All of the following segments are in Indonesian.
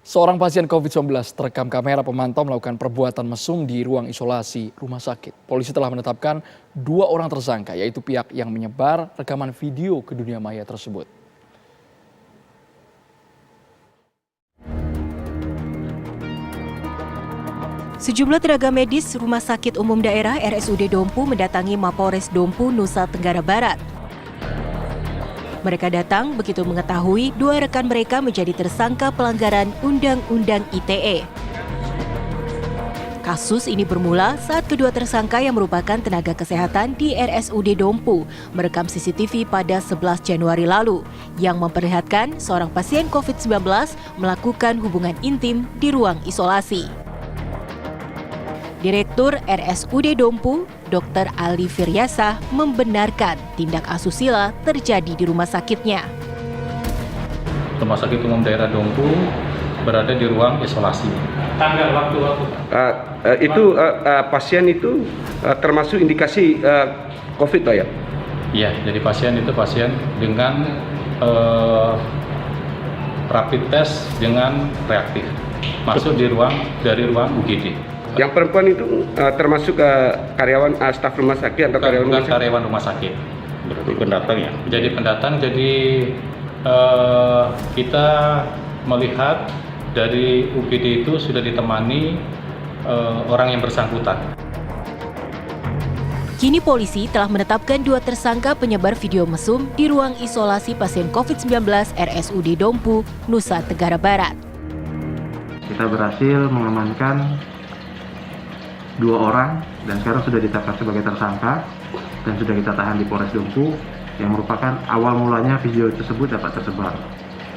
Seorang pasien COVID-19 terekam kamera pemantau melakukan perbuatan mesum di ruang isolasi rumah sakit. Polisi telah menetapkan 2 orang tersangka, yaitu pihak yang menyebar rekaman video ke dunia maya tersebut. Sejumlah tenaga medis Rumah Sakit Umum Daerah RSUD Dompu mendatangi Mapolres Dompu, Nusa Tenggara Barat. Mereka datang begitu mengetahui 2 rekan mereka menjadi tersangka pelanggaran Undang-Undang ITE. Kasus ini bermula saat kedua tersangka yang merupakan tenaga kesehatan di RSUD Dompu merekam CCTV pada 11 Januari lalu yang memperlihatkan seorang pasien COVID-19 melakukan hubungan intim di ruang isolasi. Direktur RSUD Dompu, Dr. Ali Firyasah, membenarkan tindak asusila terjadi di rumah sakitnya. Rumah Sakit Umum Daerah Dompu berada di ruang isolasi. Tanggal waktu pasien itu termasuk indikasi COVID, Pak ya? Iya, jadi pasien itu pasien dengan rapid test dengan reaktif masuk dari ruang UGD. Yang perempuan itu termasuk karyawan staf rumah sakit atau karyawan rumah sakit. berarti pendatang ya? Jadi pendatang, jadi kita melihat dari UGD itu sudah ditemani orang yang bersangkutan. Kini polisi telah menetapkan 2 tersangka penyebar video mesum di ruang isolasi pasien COVID-19 RSUD Dompu, Nusa Tenggara Barat. Kita berhasil mengamankan 2 orang dan sekarang sudah ditetapkan sebagai tersangka dan sudah kita tahan di Polres Dompu, yang merupakan awal mulanya video tersebut dapat tersebar.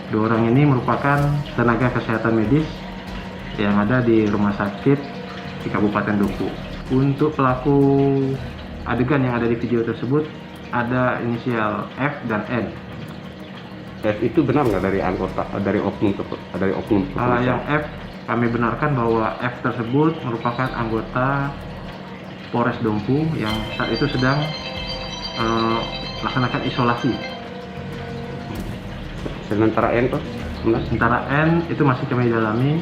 2 orang ini merupakan tenaga kesehatan medis yang ada di rumah sakit di Kabupaten Dompu. Untuk pelaku adegan yang ada di video tersebut ada inisial F dan N. F itu benar nggak dari anggota, dari oknum Yang F, kami benarkan bahwa F tersebut merupakan anggota Polres Dompu yang saat itu sedang melaksanakan isolasi. Sementara N, Pak? Sementara N itu masih kami dalami.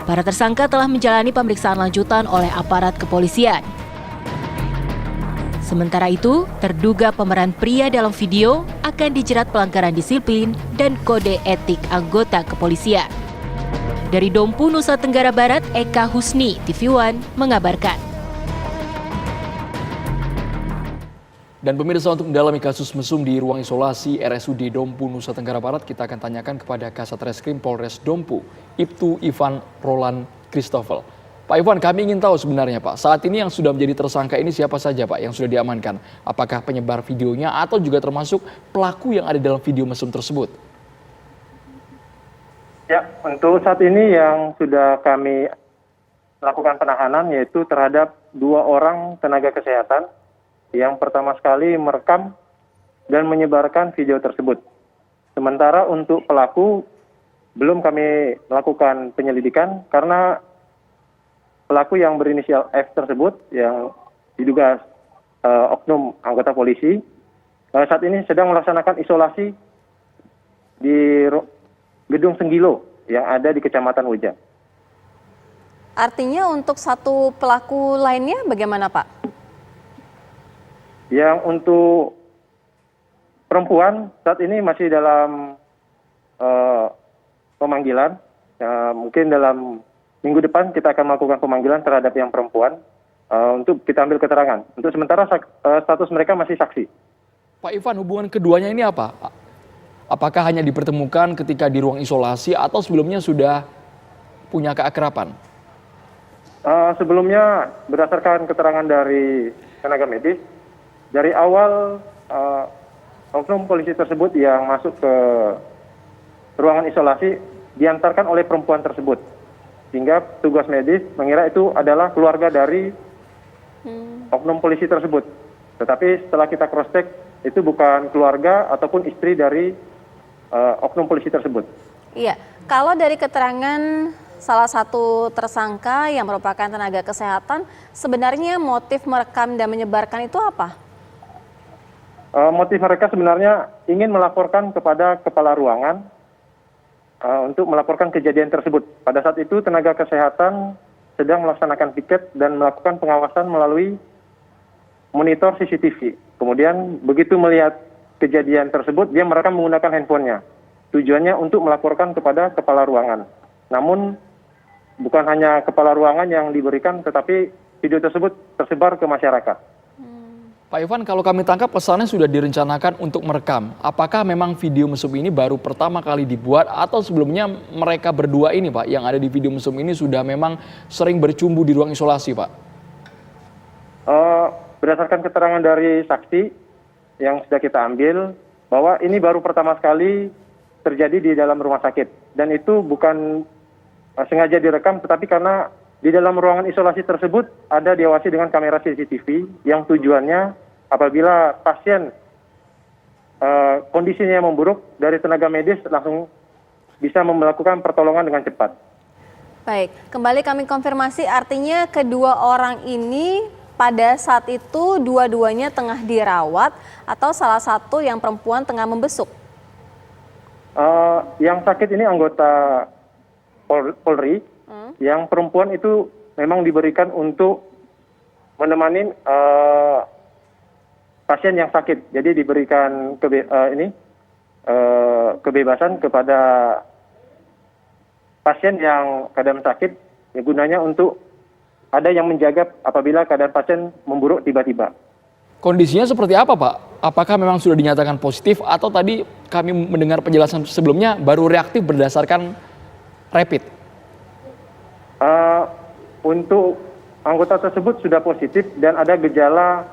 Para tersangka telah menjalani pemeriksaan lanjutan oleh aparat kepolisian. Sementara itu, terduga pemeran pria dalam video akan dijerat pelanggaran disiplin dan kode etik anggota kepolisian. Dari Dompu, Nusa Tenggara Barat, Eka Husni, TV One, mengabarkan. Dan pemirsa, untuk mendalami kasus mesum di ruang isolasi RSUD Dompu, Nusa Tenggara Barat, kita akan tanyakan kepada Kasat Reskrim Polres Dompu, Ibtu Ivan Roland Christoffel. Pak Ivan, kami ingin tahu sebenarnya Pak, saat ini yang sudah menjadi tersangka ini siapa saja Pak yang sudah diamankan? Apakah penyebar videonya atau juga termasuk pelaku yang ada dalam video mesum tersebut? Ya, untuk saat ini yang sudah kami lakukan penahanan yaitu terhadap 2 orang tenaga kesehatan yang pertama sekali merekam dan menyebarkan video tersebut. Sementara untuk pelaku belum kami melakukan penyelidikan karena pelaku yang berinisial F tersebut yang diduga oknum anggota polisi saat ini sedang melaksanakan isolasi di Gedung Senggilo yang ada di Kecamatan Wejang. Artinya untuk satu pelaku lainnya bagaimana Pak? Yang untuk perempuan saat ini masih dalam pemanggilan. Mungkin dalam minggu depan kita akan melakukan pemanggilan terhadap yang perempuan untuk kita ambil keterangan. Untuk sementara status mereka masih saksi. Pak Ivan, hubungan keduanya ini apa? Apakah hanya dipertemukan ketika di ruang isolasi atau sebelumnya sudah punya keakraban? Sebelumnya berdasarkan keterangan dari tenaga medis, dari awal oknum polisi tersebut yang masuk ke ruangan isolasi diantarkan oleh perempuan tersebut. Sehingga tugas medis mengira itu adalah keluarga dari oknum polisi tersebut. Tetapi setelah kita cross check, itu bukan keluarga ataupun istri dari oknum polisi tersebut. Iya, kalau dari keterangan salah satu tersangka yang merupakan tenaga kesehatan, sebenarnya motif merekam dan menyebarkan itu apa? Motif mereka sebenarnya ingin melaporkan kepada kepala ruangan untuk melaporkan kejadian tersebut. Pada saat itu tenaga kesehatan sedang melaksanakan piket dan melakukan pengawasan melalui monitor CCTV. Kemudian begitu melihat kejadian tersebut, dia merekam menggunakan handphonenya. Tujuannya untuk melaporkan kepada kepala ruangan. Namun bukan hanya kepala ruangan yang diberikan, tetapi video tersebut tersebar ke masyarakat. Pak Ivan, kalau kami tangkap pesannya sudah direncanakan untuk merekam. Apakah memang video mesum ini baru pertama kali dibuat atau sebelumnya mereka berdua ini, Pak, yang ada di video mesum ini sudah memang sering bercumbu di ruang isolasi, Pak? Berdasarkan keterangan dari saksi yang sudah kita ambil, bahwa ini baru pertama sekali terjadi di dalam rumah sakit. Dan itu bukan sengaja direkam, tetapi karena di dalam ruangan isolasi tersebut ada diawasi dengan kamera CCTV yang tujuannya apabila pasien kondisinya memburuk, dari tenaga medis langsung bisa melakukan pertolongan dengan cepat. Baik, kembali kami konfirmasi, artinya kedua orang ini pada saat itu dua-duanya tengah dirawat atau salah satu yang perempuan tengah membesuk? Yang sakit ini anggota Polri, yang perempuan itu memang diberikan untuk menemani pasien yang sakit. Jadi diberikan kebebasan kepada pasien yang keadaan sakit, ya, gunanya untuk ada yang menjaga apabila keadaan pasien memburuk tiba-tiba. Kondisinya seperti apa, Pak? Apakah memang sudah dinyatakan positif atau tadi kami mendengar penjelasan sebelumnya baru reaktif berdasarkan rapid? Untuk anggota tersebut sudah positif dan ada gejala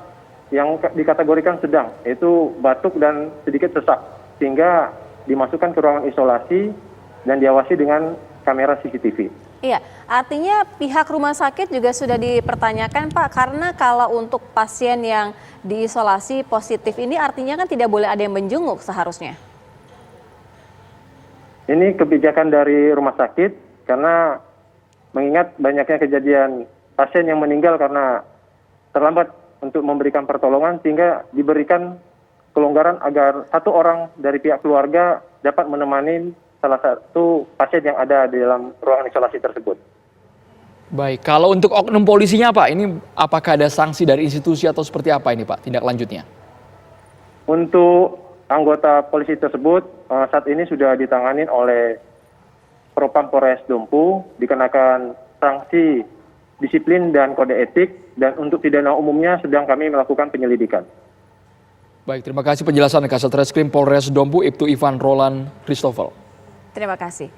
yang dikategorikan sedang, yaitu batuk dan sedikit sesak, sehingga dimasukkan ke ruangan isolasi dan diawasi dengan kamera CCTV. Iya, artinya pihak rumah sakit juga sudah dipertanyakan, Pak, karena kalau untuk pasien yang diisolasi positif ini artinya kan tidak boleh ada yang menjenguk seharusnya. Ini kebijakan dari rumah sakit karena mengingat banyaknya kejadian pasien yang meninggal karena terlambat untuk memberikan pertolongan, sehingga diberikan kelonggaran agar satu orang dari pihak keluarga dapat menemani salah satu pasien yang ada di dalam ruangan isolasi tersebut. Baik, kalau untuk oknum polisinya, Pak, ini apakah ada sanksi dari institusi atau seperti apa ini, Pak, tindak lanjutnya? Untuk anggota polisi tersebut saat ini sudah ditangani oleh Propam Polres Dompu, dikenakan sanksi disiplin dan kode etik, dan untuk pidana umumnya sedang kami melakukan penyelidikan. Baik, terima kasih penjelasan Kasat Reskrim Polres Dompu, Ibtu Ivan Roland Christoffel. Terima kasih.